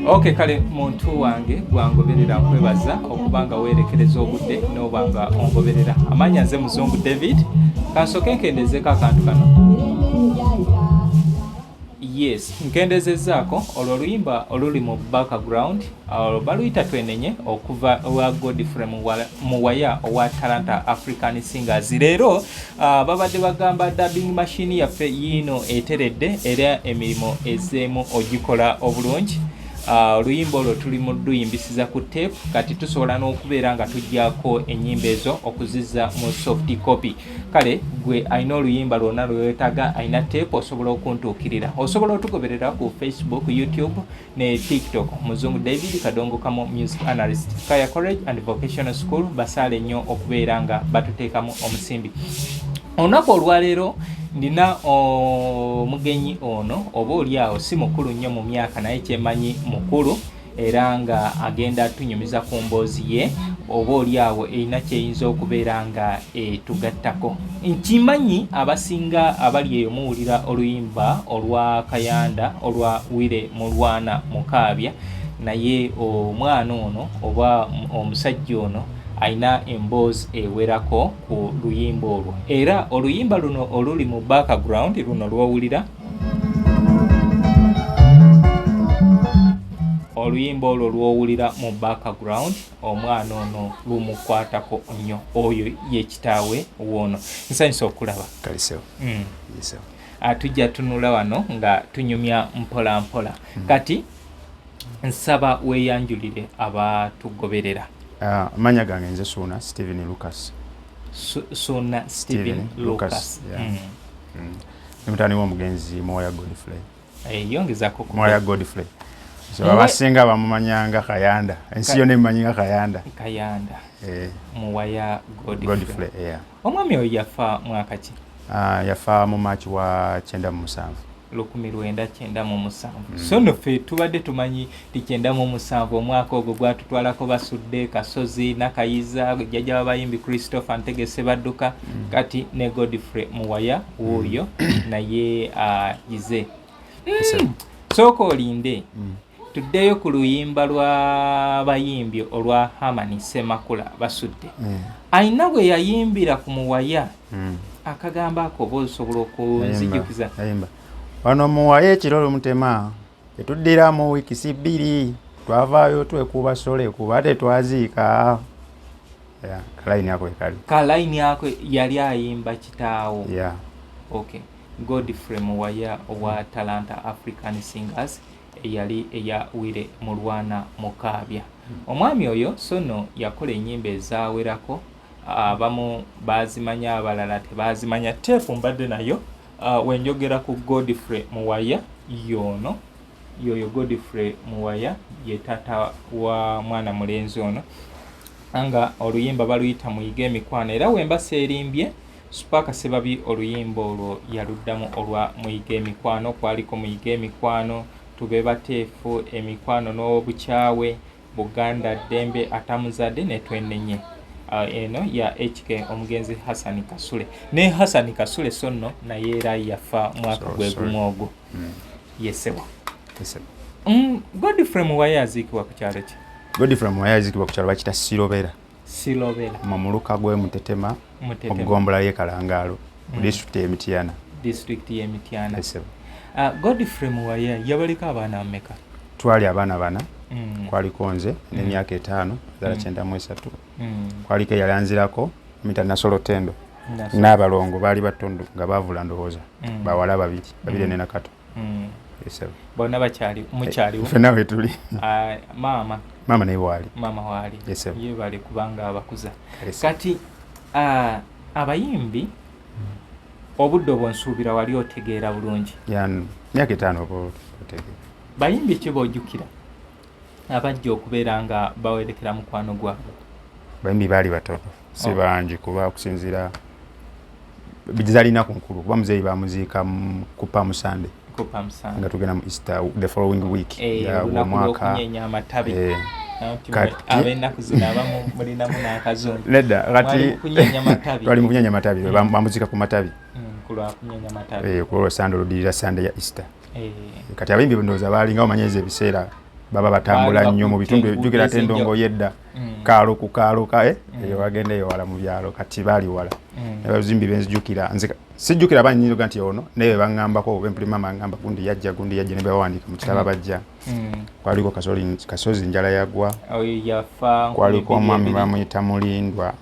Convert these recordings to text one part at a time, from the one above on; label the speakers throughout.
Speaker 1: Okay, kale muntu wange gwangoberera nkwebaza okubanga werekereza obudde n'obanga ongoberera. Amanya nze Muzungu David. Kansoke nkendezeko akantu kano. Yes, nkendezezaako olwo oluyimba oluli mu background baluyita twenenye okuva wa Godfrey Muwaya owa Talanta African Singers. Leero babadde bagamba dubbing machine yaffe yino eteredde era emirimu ezeemu ogikola obulungi. Oluyimba olwo tuli mu luyimbisiza ku tape kati tusobola n'okubeera nga tujjako ennyimba ezo okuzizza mu soft copy. Kale gwe alina oluyimba lwonna lwewetaaga alina tape osobola okuntuukirira. Osobola otugoberera ku Facebook, YouTube ne TikTok. Muzungu David Kadongokamu Music Analyst. Kaya College and Vocational School basaale nnyo okubeera nga batuteekamu omusimbi. Olunaku olwaleero ndina omugenyi ono oba oliawo si mukulu nnyo mu myaka naye kyemanyi mukulu era nga agenda tunyumiza ku mboozi ye oba oliawo erina kyeyinza okubeera nga tugattako. Nkimanyi abasinga abali eyo muwulira oluyimba olwa Kayanda olwa Wire Mulwana Mukaabya naye omwana ono oba omusajja ono aina emboozi ewerako ku luyimba olwo era oluyimba luno oluli mu background luno lwowulira oluyimba olwo lwowulira mu background omwana ono lumukwatako nnyo oyo ye kitaawe wono. Nsanyusa okulaba
Speaker 2: kalisewo
Speaker 1: tujja tunula wano nga tunyumya mpola mpola kati nsaba weeyanjulire abatugoberera.
Speaker 2: Manya gange nze Suna Stephen Lucas.
Speaker 1: Suna Stephen Lucas.
Speaker 2: Mutani w'omugenzi Muwaya Godfrey.
Speaker 1: Yongezako ku
Speaker 2: Muwaya Godfrey. So abasinga bamumanyanga Kayanda. Ensi yonna emanyinga Kayanda.
Speaker 1: Kayanda. Muwaya Godfrey.
Speaker 2: Omwami
Speaker 1: oyo yafa mwaka ki?
Speaker 2: Yafa mu March wa 97.
Speaker 1: 1997. So no fe tubadde tumanyi ti 97 omwaka ogwo gwatutwalako Basudde Kasozi Nakayiza jjajja w'abayimbi Christopher Ntegese badduka kati ne Godfrey Muwaya wuuyo naye yize. Sooka olinde tuddeyo ku luyimba lwa bayimbi olwa Hamani Semakula Basudde. Ayina bwe yayimbira ku Muwaya akagamba ako oba osobola okunzijukiza.
Speaker 2: Wano Muwaya ekiro Mutema etuddira mu wiiki si bbiri twavaayo twekuba sole kuba tetwaziika. Kalaini yako ekali.
Speaker 1: Kalaini yako yali ayimba kitaawo.
Speaker 2: Okay.
Speaker 1: Godfrey Muwaya owa Talanta African Singers eyali eya Wire Mulwana Mukaabya. Omwami oyo sono yakola ennyimba ezaawerako abamu baazimanya abalala tebazimanya. Teefu mbadde nayo wenjogera ku Godfrey Muwaya yoyo Godfrey Muwaya ye taata wa mwana mulenzi ono anga oluyimba baluyita Muyiga Emikwano era wembasa erimbye Supaka Sebabi oluyimba olwo yaluddamu olwa Muyiga Emikwano kwaliko Muyiga Emikwano tube bateefu emikwano n'obukyawe Buganda Dembe atamuzadde ne twenenye. Eno ya HK omugenzi Hassan Kasule ne Hassan Kasule sonno naye era yafa mwaka gw'egumu ogwo. Yesewa. Godfrey Muwaya aziikibwa ku kyalo ki?
Speaker 2: Godfrey Muwaya aziikibwa ku kyalo bakita Silobera mu muluka gwe Mutetema Ogombola ye Kalangaalo mu district y'Emityana.
Speaker 1: Godfrey Muwaya yabaliko abaana ameka?
Speaker 2: Twali abaana bana. Kwaliko nze n'emyaka 5 zala 93. Kwaliko yalanzirako mita nasolo tendo n'abalongo baali batondu nga bavula ndowooza bawala babiri ne nakato.
Speaker 1: Bonna bakyali mukyaliwo
Speaker 2: ffenna we tuli. Mama naye waali.
Speaker 1: Mama waali. Ye bali kubanga abakuza. Kati abayimbi obudde obwonsuubira wali otegeera bulungi.
Speaker 2: Myaka 5 otegeera.
Speaker 1: Bayimbi ki b'ojjukira abajja okubeera nga bawerekera mukwano gwabwe?
Speaker 2: Bayimbi baali batono si bangi kuba okusinziira bizalina ku nkulu kuba muzeeyi bamuziika ku Palm Sunday nga tugenda mu Easter the following week
Speaker 1: ya mwaka okunyenya amatabi. Abennaku zino abamu mulinamu n'akazungu.
Speaker 2: Nedda kati twali mu kunyenya amatabi bamuziika ku matabi
Speaker 1: kulwa kunyenya amatabi
Speaker 2: ku Sunday oluddirira Sunday ya Easter. Kati abayimbi ndowooza baalinga bamanyiriza ebiseera baba batambula nnyo mu bitundu jjukira Tendongo yedda kaalo ku kaalo kae eyo bagenda eyo wala mu byalo kati bali wala abazimbi benzijukira nze sijjukira banyizo ganti ono naye bangambako bempulima mangamba gundi yajja ne bawandika mu kitaba bajja kwaliko kasozi njala yagwa kwaliko omwami bamuyita Mulindwa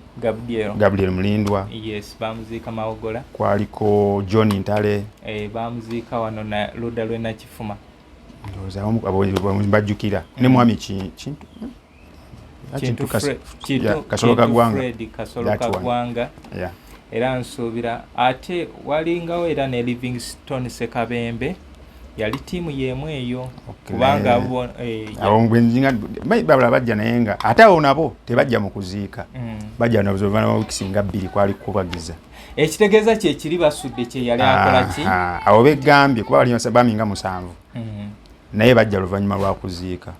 Speaker 2: Gabriel Mulindwa
Speaker 1: yes bamuzika Mawogola
Speaker 2: kwaliko John Ntale
Speaker 1: bamuzika wano na Luda Lwena Kifuma
Speaker 2: ndoza abo bajjukira ne mwami Kintu Kasoloka Gwanga era nsuubira ate walingawo era ne Livingstone Sekabembe yali tiimu yemu eyo kubanga abo ngwenjinga babula bajja naye nga ate awo nabo tebajja mu kuziika bajja n'obuzoba na wiiki singa 2 kwali kubagiza
Speaker 1: ekitegeeza kye kiri basudde kye yali akola ki
Speaker 2: awo begambye kuba bali baminga 7 naye bajja luvannyuma lwa kuziika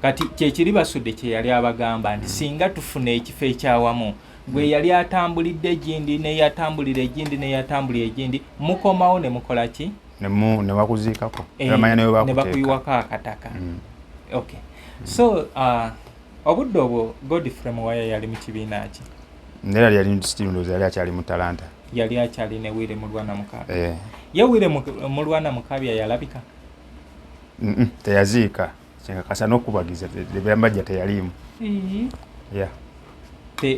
Speaker 1: kati kye kiri basudde kye yali abagamba nti singa tufuna ekifo ekyawamu gwe yali atambulidde egindi neyatambulira egindi neyatambulira egindi mukomawo ne mukola ki
Speaker 2: ne bakuziikako
Speaker 1: ne bakuyiwako akataka okay so obudde obwo Godfrey Muwaya yali mu kibiina ki
Speaker 2: ndera yali mu stimulos yali akyali mu Talanta
Speaker 1: yali akyali ne Wire Mulwana Mukabya ye Wire Mulwana Mukabya yalabika
Speaker 2: teyaziika kasa n'okubagiza tebambajja teyalimu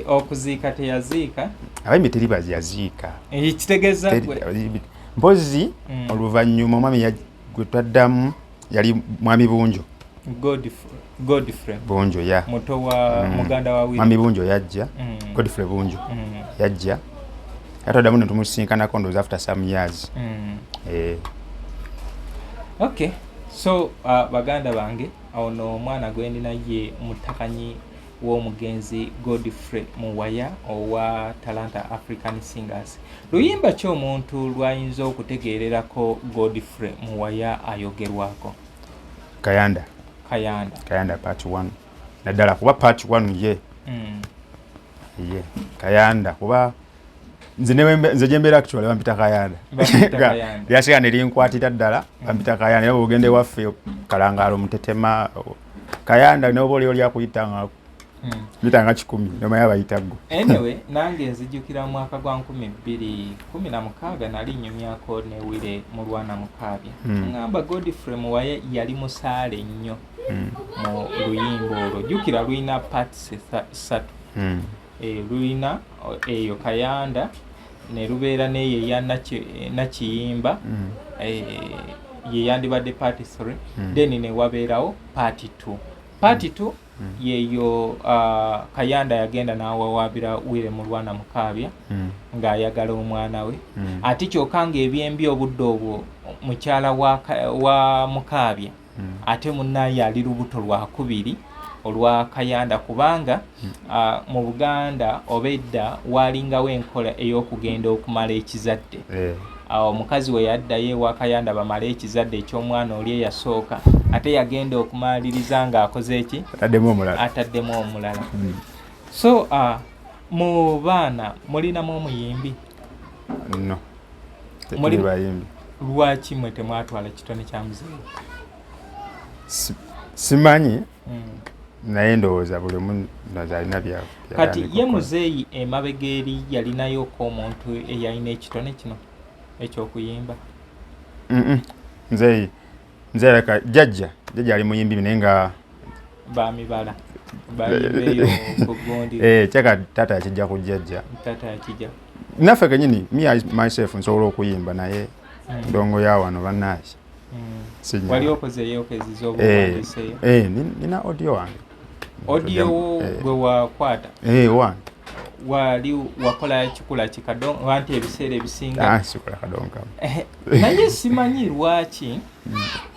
Speaker 1: okuziika teyaziika
Speaker 2: abayimbi teri baziyaziika
Speaker 1: ekitegeeza
Speaker 2: mpozi oluvannyuma omwami gwe twaddamu yali mwami Bunjo
Speaker 1: Godfrey
Speaker 2: Bunjo
Speaker 1: muto wa muganda wa Wire
Speaker 2: mwami Bunjo yajja Godfrey Bunjo yajja atwaddamu ne tumusinkanako ndowooza after some years
Speaker 1: okay so baganda bange ono omwana gwe ndina ye mutakanyi w'omugenzi Godfrey Muwaya owa Talanta African Singers luyimba ki omuntu lwayinza okutegeererako Godfrey Muwaya ayogerwako
Speaker 2: Kayanda part 1 naddala kuba part 1 ye Kayanda kuba nze gyembeera actually bampita Kayanda lyasiga ne linkwatira ddala bampita Kayanda naye bwogende waffe Kalangaalo Mutetema Kayanda noba oliyo lyakuyitanga bitanga 10 nomanya bayitaggo
Speaker 1: anyway nange nzijukira mu mwaka gwa 2016 nali nyumyako ne Wire Mulwana Mukabya ngamba Godfrey Muwaya yali musaale nnyo mu luyimbo olwo jukira luyina parts 3 luyina eyo Kayanda ne lubeera neye ya nakiyimba ye yandibadde part 3 then ne wabeerawo part 2 yeyo Kayanda yagenda n'awawaabira Wire Mulwana Mukabya ng'ayagala omwana we ate kyokka ng'ebyembi obudde obwo mukyala wa Mukabya ate munnaye ali lubuto lwakubiri olwa Kayanda kubanga mu Buganda obedda walingawo enkola ey'okugenda okumala ekizadde omukazi we yaddayo ewa Kayanda bamala ekizadde eky'omwana oli eyasooka ate yagenda okumaliriza ng'akoze eki ataddemu omulala so mu baana mulinamu omuyimbi
Speaker 2: no muli bayimbi
Speaker 1: lwaki mwe temwatwala kitone kya muzeeyi
Speaker 2: simanyi naye ndowooza buli omu alina bya
Speaker 1: kati ye muzeeyi emabega eri yalinayoko omuntu eyalina ekitone kino ekyokuyimba
Speaker 2: nze leka jjajja ali muyimbi naye nga
Speaker 1: bamibala bayimbeyo kugundi
Speaker 2: kyaka taata yakijja ku jjajja naffe kenyini myself nsobola okuyimba naye ndongo ya wano bannaaye
Speaker 1: wali okozeyo okezizobuwandiseyo
Speaker 2: nina audio wange
Speaker 1: audio gwe wakwata
Speaker 2: wange
Speaker 1: wali wakola kikula kikadongo wanti ebiseera ebisinga
Speaker 2: sikola Kadongokamu
Speaker 1: naye simanyi lwaki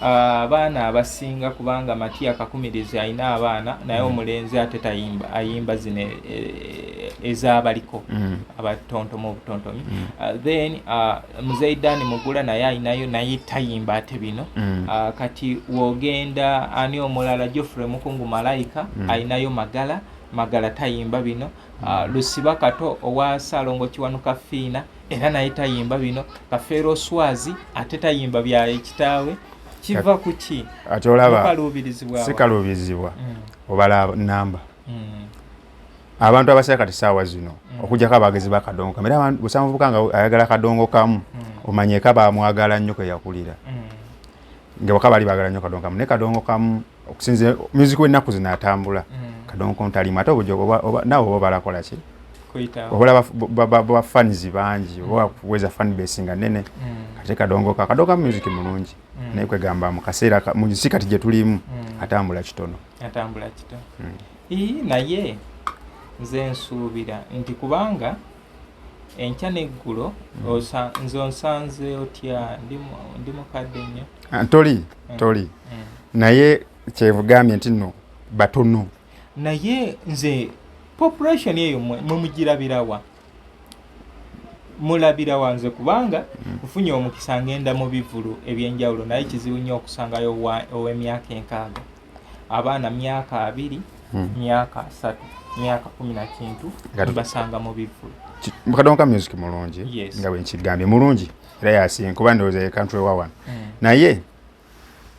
Speaker 1: abaana abasinga kubanga Matiya Kakumirizi alina abaana naye omulenzi ate tayimba ayimba zino ezaabaliko abatontomu obutontomi then Muzeidani Mugula naye alinayo naye tayimba ate bino kati wogenda ani omulala Geoffrey Mukungu Malayika alinayo Magala tayimba bino Lusiba Kato owa Ssaalongo Kiwanuka Fiina era naye tayimba bino Kafeero Swazi ate tayimba bya ekitaawe kiva kuki
Speaker 2: ate olaba
Speaker 1: sikaluubirizibwa
Speaker 2: obala namba abantu abasera kati saawa zino okujjako abagezi ba Kadongokamu era busanga muvubuka nga ayagala Kadongokamu omanyeko bamwagala nnyo kwe yakulira nga waka bali bagala nnyo Kadongokamu ne Kadongokamu okusinze music w'ennaku zino atambula Kadongokamu talimu ate nawe oba balakola ki oba fans bangi oba kuweza fan base nga nene kati Kadongokamu music mulungi naye kwegamba mu kaseera mu nsi kati gye tulimu atambula kitono
Speaker 1: naye nze nsuubira nti kubanga enkya n'eggulo nze onsanze otya ndi mukadde nnyo
Speaker 2: toli naye kyevugambye nti nno batono
Speaker 1: naye nze population eyo mumugirabirawa mulabirawa nze kubanga nfunye omukisa ngenda mu bivulu ebyenjawulo naye kizibu nnyo okusangayo ow'emyaka 6 abaana myaka 2 myaka 3 myaka 10 na kintu basanga mu bivulu
Speaker 2: Kadongokamu music mulungi nga bwe nkigambye mulungi era yasinga kuba ndowooza ye country wa naye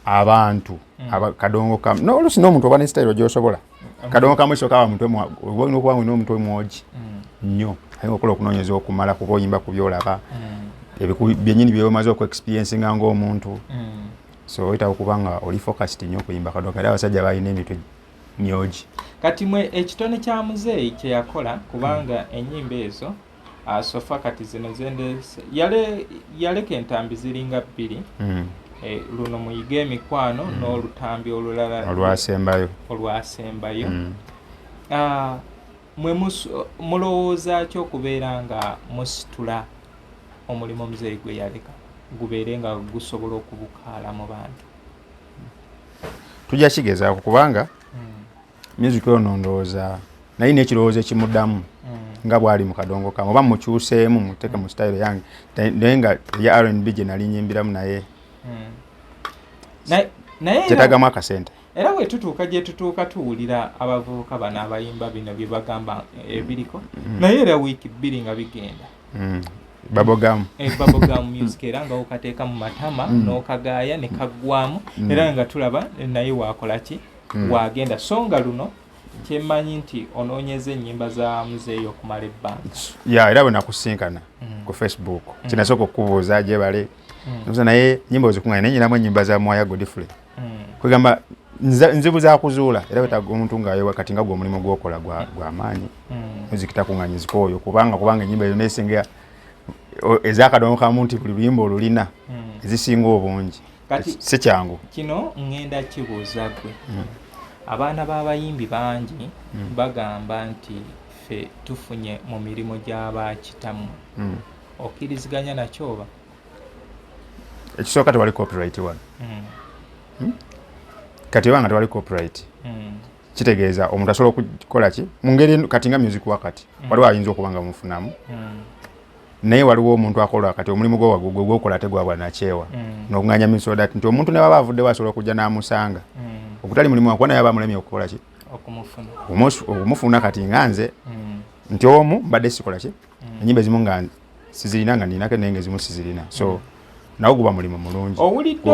Speaker 2: abantu Kadongokamu n'oluusi n'omuntu oba ne style gy'osobola Kadongokamu isooka aba muntu olina okuba ng'olina omuntu omwogi nnyo ayinza okukola okunoonyeza okumala kuba oyimba ku byolaba byennyini byomaze okuexperiencinga ng'omuntu so oyitawo okuba nga oli focused nnyo okuyimba Kadongokamu era abasajja balina emitwe myogi
Speaker 1: kati mwe ekitone kya muzeeyi kye yakola kubanga ennyimba ezo sofa kati zino yaleka entambi ziringa 2 luno muyiga emikwano n'olutambi olulala olwasembayo mwe mulowooza ki okubeera nga musitula omulimu omuzeeyi gwe yaleka gubeere nga gusobola okubukaala mu bantu
Speaker 2: tujja kigezaako kubanga music ono ndowooza naye n'ekirowoozo ekimuddamu nga bwali mu Kadongokamu oba mukyuseemu muteeke mu style yange naye nga ya R&B gye nali nyimbiramu naye kyetagamu akasente
Speaker 1: era bwe tutuuka gye tutuuka tuwulira abavubuka bano abayimba bino bye bagamba ebiriko naye era wiiki 2 nga bigenda
Speaker 2: babogamu
Speaker 1: music era nga okateeka mu matama n'okagaaya ne kaggwamu era nga tulaba naye wakola ki wagenda songa luno kyemmanyi nti onoonyeza ennyimba za muzeeyi okumala ebbanga
Speaker 2: era bwe nakusinkana ku Facebook kinasooka okubuuza gyebale naye nnyimba ozikuŋŋanya naye nyinamu ennyimba za Muwaya Godfrey kwegamba nzibu za kuzuula era wetaaga omuntu ng'ayowa kati nga gwe omulimu gw'okola gwa maanyi music takuŋŋanyizika oyo kubanga ennyimba eyo neesinga eza Kadongokamu nti buli luyimba olulina ezisinga obungi si kyangu
Speaker 1: kino ngenda kibuuza gwe abaana b'abayimbi bangi bagamba nti ffe tufunye mu mirimu gy'abakitamu okkiriziganya nakyo oba
Speaker 2: ekisooka tewali copyright wano kati obanga tewali copyright kitegeeza omuntu asobola okukola ki mu ngeri kati nga music wakati waliwo ayinza okuba nga mufunamu naye waliwo omuntu akola kati omulimu gwokola tegwabwa nakyewa n'okuŋŋanya misoda nti omuntu ne baba avuddewo asobola okujja n'amusanga okutali mulimu wakuba naye aba mulemye okukola ki okumufuna kati nga nze nti omu mbadde sikola ki ennyimba ezimu nga sizirina nga ninako naye nga ezimu sizirina so nawo guba mulimu mulungi
Speaker 1: owulidde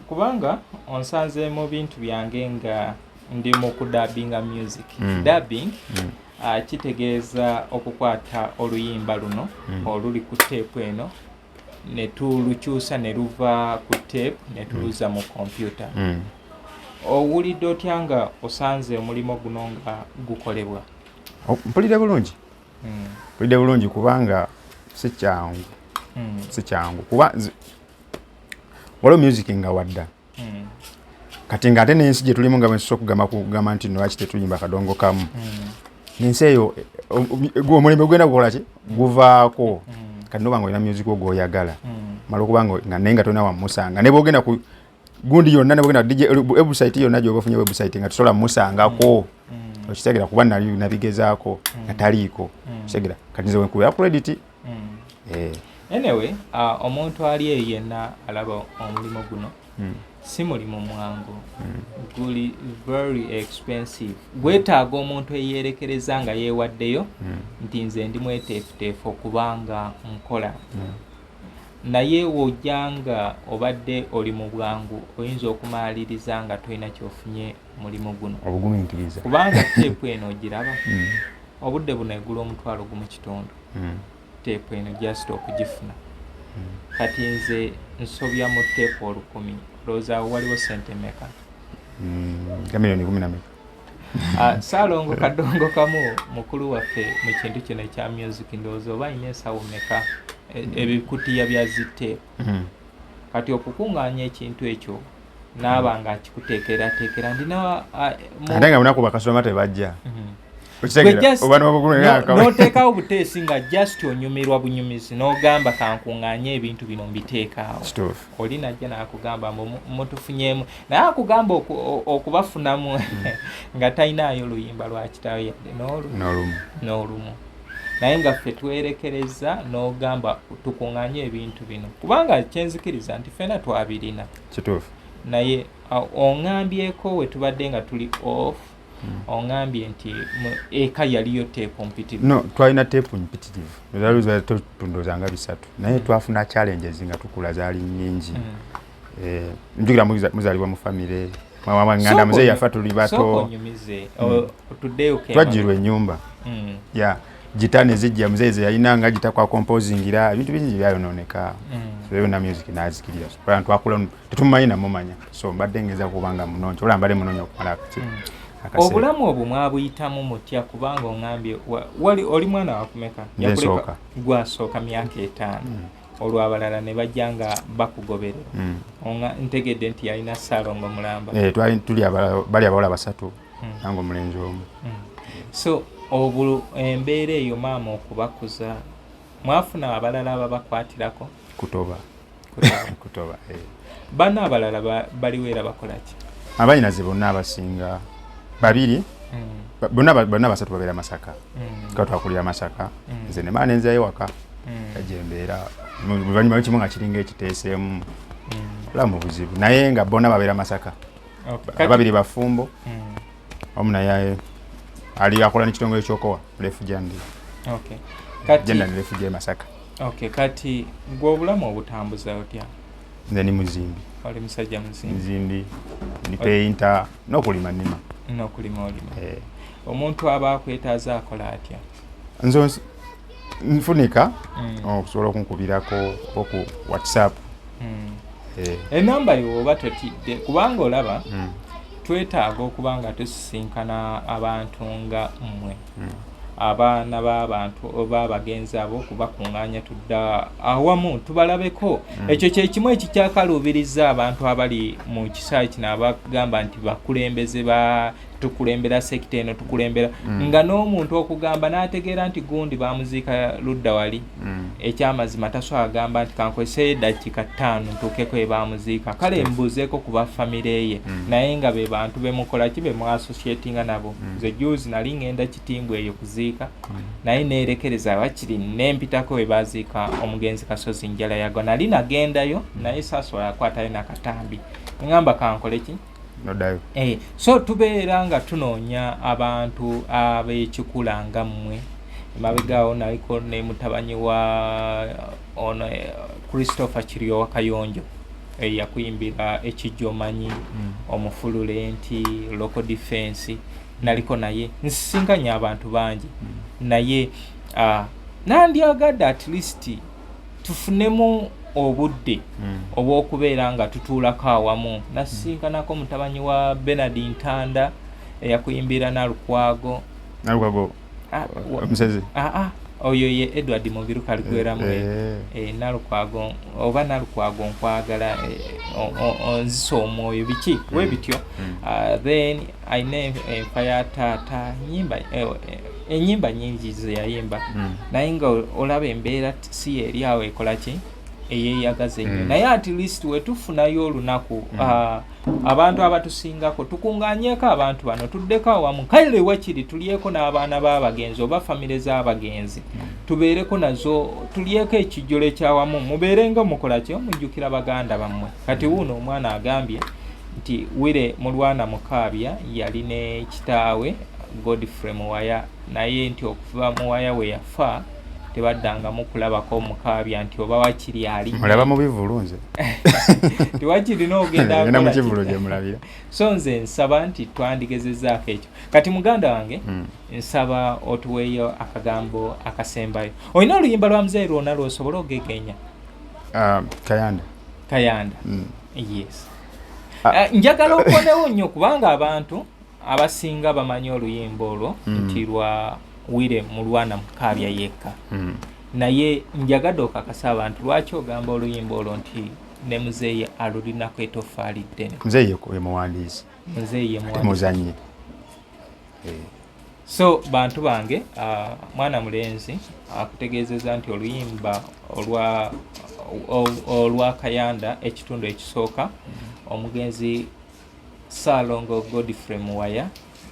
Speaker 1: kubanga onsanze mu bintu byange nga ndi mu kudabinga music dubbing kitegeeza okukwata oluyimba luno oluli ku teepu eno ne tulukyusa ne luva ku teepu ne tuluza mu kompyuta owulidde otya nga osanze omulimu guno nga gukolebwa
Speaker 2: mpulidde bulungi kubanga si kyangu kuba waliwo music nga wadda kati nga ate n'ensi gye tulimu nga bwensobola okugamba nti lwaki tetuyimba Kadongokamu n'ensi eyo omulimu gwenda gukola ki guvaako kati noba nga olina music ogwo oyagala mala okuba nga naye nga tolina wamusanga ne bwogenda ku gundi yonna ne bwogenda website yonna gy'oba ofunye website nga tosobola musangako okitegera kuba nabigezaako nga taliiko kitegera kati nze wenkubira credit
Speaker 1: anyway omuntu ali eyo yenna alaba omulimu guno si mulimu mwangu guli very expensive gwetaaga omuntu eyeerekereza nga yeewaddeyo nti nze ndi mweteefuteefu okubanga nkola naye wojjanga obadde oli mu bwangu oyinza okumaliriza nga tolina kyofunye mulimu guno
Speaker 2: obugumiikiriza
Speaker 1: kubanga teepu eno ogiraba obudde buno egula omutwalo gumu kitundu teepu eno just okugifuna kati nze nsobya mu teepu 1000 lowooza waliwo sente meka
Speaker 2: kamiliyoni 10
Speaker 1: Ssaalongo Kadongokamu mukulu waffe mu kintu kino ekya music ndowooza oba alina ensawo meka ebikutiya bya ziteepu kati okukungaanya ekintu ekyo naaba nga akikuteekerateekera ndina
Speaker 2: ate nga munaku bakasoma tebajja
Speaker 1: noteekawo obuteesi nga just onyumirwa bunyumizi n'ogamba kankuŋŋaanye ebintu bino mbiteekaawo oli najja n'akugamba mutufunyemu naye akugamba okubafunamu nga talinaayo luyimba lwa kitaawe yadde n'olumu naye nga ffe twerekereza n'ogamba tukuŋŋaanye ebintu bino kubanga kyenzikiriza nti ffena twabirina naye oŋŋambyeko we tubadde nga tuli off oŋŋambye nti eka yaliyo teepu mpitirivu
Speaker 2: no twalina teepu mpitirivu tundozanga 3 naye twafuna challenges nga tukula zaali nnyingi njukira muzaalibwa mu famire nganda muzeeyi yafa tuli bato twajjirwa ennyumba gita ne zijja muzeeyi ze yalina nga gita kwa composingira ebintu bingi byayonooneka byonna music nazikirira kubanga twakula tetumumanyi namumanya so mbadde ngeza kubanga munonyi olaba mbadde munonyi okumala
Speaker 1: obulamu obwo mwabuyitamu mutya kubanga oŋŋambye oli mwana wakumeka gwasooka myaka 5 olwabalala ne bajja nga bakugoberera ntegedde nti yalina Ssaalongo mulamba
Speaker 2: bali abawala 3 nange omulenzi omu
Speaker 1: so embeera eyo maama okubakuza mwafuna abalala ababakwatirako
Speaker 2: kutoba
Speaker 1: bana abalala baliweera bakolaki
Speaker 2: abanyinaze bonna abasinga 2 bonna 3 babeera Masaka nga twakulira Masaka nze ne maana nzeeyo waka kajembeera oluvannyuma lw'ekimu nga kiringa ekiteeseemu olamu buzibu naye nga bonna babeera Masaka 2 bafumbo omu naye ali akola n'ekitongole ky'okowa refugee genda ne refugee Masaka
Speaker 1: kati gwe obulamu obutambuza otya
Speaker 2: nze ni muzimbi
Speaker 1: oli musajja
Speaker 2: muzimbi ni painter n'okulima olima
Speaker 1: omuntu aba akwetaaza akola atya
Speaker 2: nzo nfunika okusobola okunkubirako oku WhatsApp
Speaker 1: enamba yo oba totidde kubanga olaba twetaaga okuba nga tusisinkana abantu nga mmwe abaana b'abantu oba abagenzi abo okubakuŋŋaanya tudda awamu tubalabeko ekyo kye kimu ekikyakaluubiriza abantu abali mu kisaawe kino abagamba nti bakulembeze tukulembera sekita eno tukulembera nga n'omuntu okugamba n'ategeera nti gundi bamuziika ludda wali ekyamazima tasobola agamba nti kankozesa eddakiika 5 ntuukeko ebamuziika kale mbuuzeeko ku bafamire ye naye nga be bantu bemukola ki bemwassociatinga nabo nze juzi nali ngenda kitimbwa eyo kuziika naye neerekereza wakiri nempitako we baziika omugenzi Kasozi njala yagwa nali nagendayo naye saasobola akwatayo nakatambi ngamba kankole ki so tubeera nga tunoonya abantu ab'ekikula nga mmwe mabegaawo naliko ne mutabani wa ono Christopher Kiryowa Kayonjo yakuyimbira ekijjomanyi omufulule nti local defense naliko naye nsisinkanya abantu bangi naye nandyagadde at least tufunemu obudde obw'okubeera nga tutuulako awamu nasisinkanako mutabani wa Bernard Ntanda eyakuyimbira Nalukwago
Speaker 2: omusezi
Speaker 1: oyo ye Edward Mubiru kaligweramu Nalukwago oba Nalukwago nkwagala onzisa omwoyo biki we bityo then ayina enfa ya taata ennyimba nyingi ze yayimba naye nga olaba embeera si eri awo ekola ki eyeyagaza ennyo naye at least wetufunayo olunaku abantu abatusingako tukungaanyeko abantu bano tuddeko awamu kale wakiri tulyeko n'abaana b'abagenzi oba famire z'abagenzi tubeereko nazo tulyeko ekijjolo ekyawamu mubeerenga mukola ki omujjukira baganda bammwe kati wuno omwana agambye nti wire mulwana mukaabya yali ne kitaawe Godfrey Muwaya naye nti okuva Muwaya we yafa tebaddangamu kulabako omukaabya nti oba wakiri ali
Speaker 2: mulaba mu bivulunze
Speaker 1: tewakirina ogenda
Speaker 2: mu kivulo gye mulabira.
Speaker 1: So nze nsaba nti twandigezezaako ekyo. Kati muganda wange nsaba otuweeyo akagambo akasembayo. Olina oluyimba lwa muzeeyi lwonna lw'osobola ogegenya? Kayanda. Yes. Njagala okolewo nnyo kubanga abantu abasinga bamanyi oluyimba olwo nti lwa Wire Mulwana Mukaabya yekka. Naye njagadde okakasa abantu lwaki ogamba oluyimba olwo nti ne muzeeyi alulinako etoffaali ddene?
Speaker 2: Muzeeyi ye muwandiisi.
Speaker 1: Muzeeyi ye
Speaker 2: muzanyi.
Speaker 1: So bantu bange mwana mulenzi akutegeezeza nti oluyimba olwa Kayanda ekitundu ekisooka omugenzi Ssaalongo Godfrey Muwaya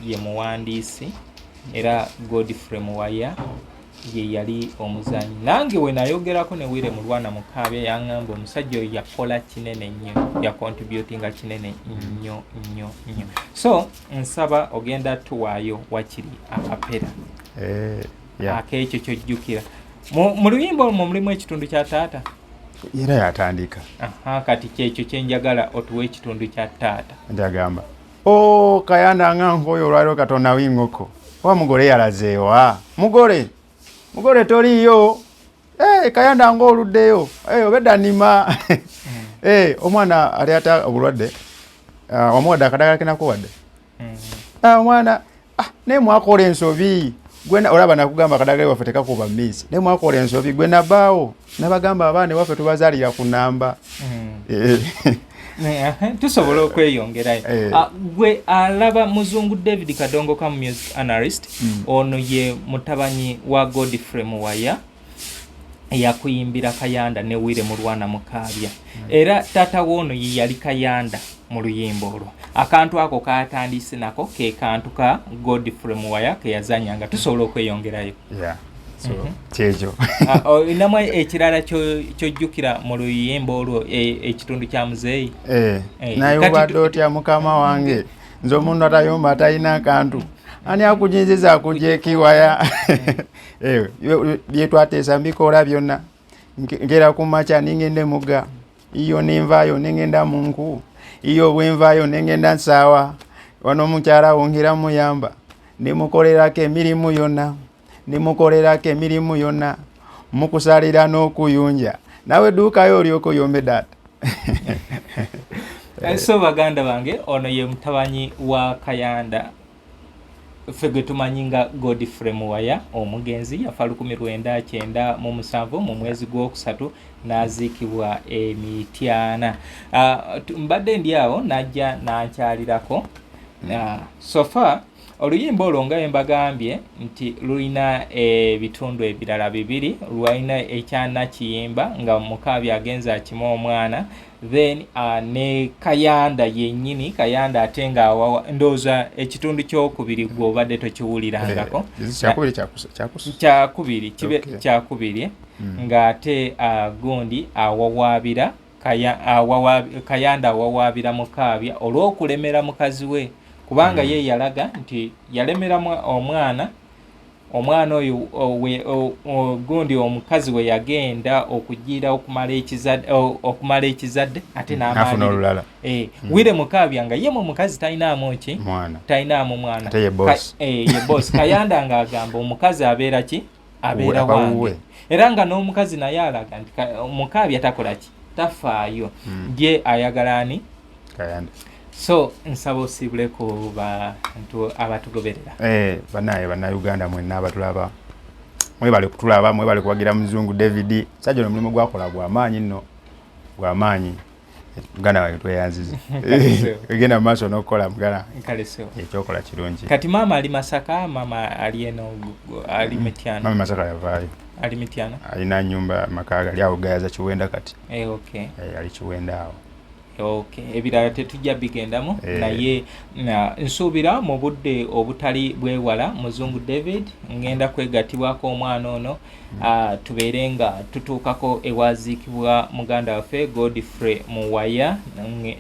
Speaker 1: ye muwandiisi era Godfrey Muwaya ye yali omuzanyi. Nange we nayogerako ne Wire Mulwana Mukaabya yaŋŋamba omusajja oyo yakola kinene nnyo, yakontributinga kinene nnyo. So nsaba ogenda tuwaayo wakiri akapera ak'ekyo kyojjukira. Mu luyimba olwo mulimu ekitundu kya taata?
Speaker 2: Era yatandika.
Speaker 1: Kati kyekyo kyenjagala otuwe ekitundu kya taata.
Speaker 2: Njagamba Kayanda ng'anva oyo olwaliro Katonda w'ingoko wa mugole yalazeewa mugole toriyo Kayanda ng'oluddeyo obedda nnima omwana ali ata obulwadde omuwadde akadagala kenakuwadde omwana naye mwakola ensobi gwena olaba nakugamba akadagala waffe tekakuba miisi naye mwakola ensobi gwe nabaawo nabagamba abaana waffe tubazaalira ku namba.
Speaker 1: Tusobola okweyongerayo. Gwe alaba muzungu David Kadongokamu music analyst ono ye mutabanyi wa Godfrey Muwaya yakuyimbira Kayanda ne Wire Mulwana Mukaabya era taata woono ye yali Kayanda mu luyimba olwo. Akantu ako katandise nako ke kantu ka Godfrey Muwaya ke yazanyanga. Tusobola okweyongerayo.
Speaker 2: Kyekyo
Speaker 1: inamu ekirala kyojjukira mu luyimba olwo ekitundu kya muzeeyi?
Speaker 2: Naye obadde otya mukama wange nze omuntu atayomba atalina akantu ani akunyinziza akujja ekiwaya bye twateesa mbikola byonna ngera ku makya ningende muga iyo nenvaayo nengenda mu nku iyo bwenvaayo nengenda nsaawa wano omukyala wongera muyamba nemukolerako emirimu yonna mukusalira n'okuyunja nawe edduukayo olyoka oyombe data.
Speaker 1: So baganda bange ono ye mutabanyi wa Kayanda ffe gwe tumanyi nga Godfrey Muwaya omugenzi yafa 1997 mu mwezi gw'okusatu n'aziikibwa Mityana. Mbadde ndi awo najja n'ankyalirako sofa oluyimba olwo nga mbagambye nti lulina ebitundu ebirala bibiri. Lwalina ekyanakiyimba nga Mukaabya agenza akima omwana then ne Kayanda yennyini Kayanda ate nga ndowooza ekitundu kyokubiri gwe obadde tokiwulirangako kyakubiri kibe kyakubiri ng'ate gundi awawaabira Kayanda awawaabira Mukaabya olw'okulemera mukazi we kubanga ye yalaga nti yalemera omwana oyo gundi omukazi we yagenda okugira okumala ekizadde ate n'amaanyi Wire Mukaabya nga ye mu mukazi talinamu ki talinamu mwana
Speaker 2: ye
Speaker 1: boss Kayanda nga agamba omukazi abeera ki abeera wange era nga n'omukazi naye alaga nti Mukaabya takola ki tafaayo ye ayagala ani
Speaker 2: Kayanda.
Speaker 1: So nsaba osibuleko bantu abatugoberera.
Speaker 2: Bannayuganda mwenna abatulaba mwebale kutulaba mwebale kuwagira muzungu David sajja omulimu gwakola gw'amaanyi nno gw'amaanyi muganda wange tweyanziza egenda mu maaso n'okukola muganda ekyokola kirungi.
Speaker 1: Kati maama ali Masaka mama ali eno ali Mityana?
Speaker 2: Mama Masaka yavaayo
Speaker 1: ali Mityana
Speaker 2: alina nnyumba makaga ali awo gayaza Kiwenda kati ali Kiwenda awo. Ebirala tetujja bigendamu naye nsuubira mu budde obutali bwewala muzungu David ngenda kwegatibwako omwana ono tubeere nga tutuukako ewaziikibwa muganda waffe Godfrey Muwaya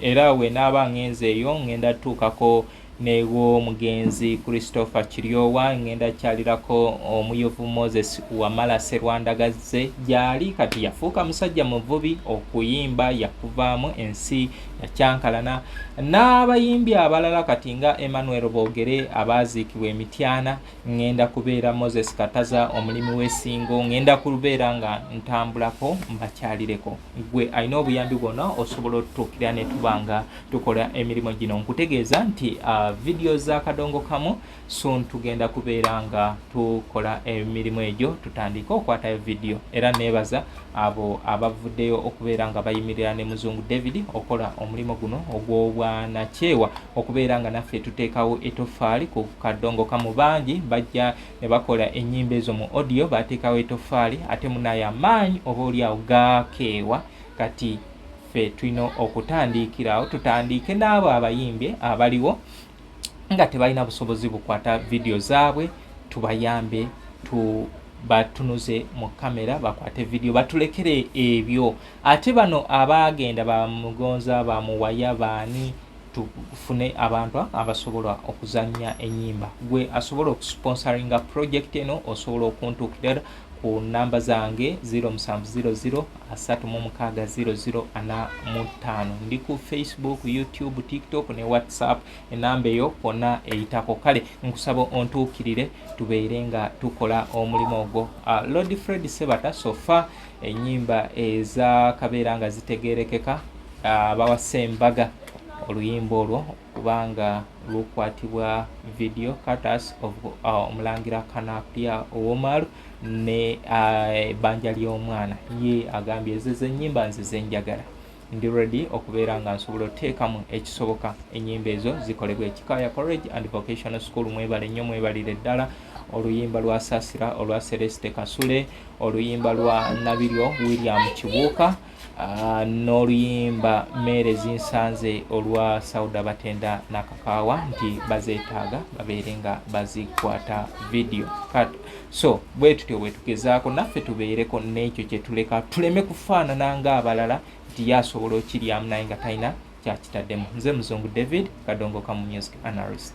Speaker 2: era we naaba ngenze eyo ngenda tutuukako
Speaker 1: newo mugenzi Christopher Kiryowa ngenda kyalirako omuyuvu Moses Wamala Serwandagaze gyali kati yafuuka musajja muvubi okuyimba yakuvaamu ensi yakyankalana n'abayimbi abalala kati nga Emmanuel Bogere abaziikibwa Emityana ngenda kubeera Moses Kataza omulimi w'essingo ngenda kubeera nga ntambulako mbakyalireko gwe alina obuyambi bwonna osobola otutuukira ne tubanga tukola emirimu gino nkutegeeza nti video za Kadongokamu soon tugenda kubeera nga tukola emirimu egyo tutandika okwatayo video era nebaza abo abavuddeyo okubeera nga bayimirira ne muzungu David okola omulimu guno ogw'obwanakyewa okubeera nga naffe tuteekawo etofaali ku Kadongokamu bangi bajja ne bakola ennyimba ezo mu audio bateekawo etofaali ate munayo amaanyi oba oliawo gakeewa kati ffe tulina okutandikirawo tutandike n'abo abayimbye abaliwo nga tebalina busobozi bukwata video zaabwe tubayambe batunuze mu kamera bakwate video batulekere ebyo ate bano abagenda bamugonza bamuwaya baani tufune abantu abasobola okuzanya ennyimba gwe asobola okusponsoringa project eno osobola okuntuukirira ku namba zange 0700360045 ndi ku Facebook, YouTube, TikTok ne WhatsApp enamba eyo konna eyitako kale nkusaba ontuukirire tubeere nga tukola omulimu ogwo Lord Fred Sebata sofa ennyimba eza kabeera nga zitegeerekeka bawasembaga oluyimba olwo kubanga lukwatibwa video cutters of omulangira Kanapia Owomalu ne banja ly'omwana ye agambye ezo ennyimba nzize njagala ndi ready okubeera nga nsobola oteekamu ekisoboka ennyimba ezo zikolebwa Ekikaya College and Vocational School mwebale nnyo mwebalire ddala oluyimba lwa Saasira olwa Celeste Kasule oluyimba lwa Nabiryo William Kibuuka n'oluyimba Mere Zinsanze olwa Sauda Batenda Nakakaawa nti bazeetaaga babeere nga bazikwata video cut so bwe tutyo bwe tugezaako naffe tubeereko n'ekyo kye tuleka tuleme kufaanana ng'abalala nti yasobola okiryamu naye nga talina kyakitaddemu nze muzungu David Kadongokamu music analyst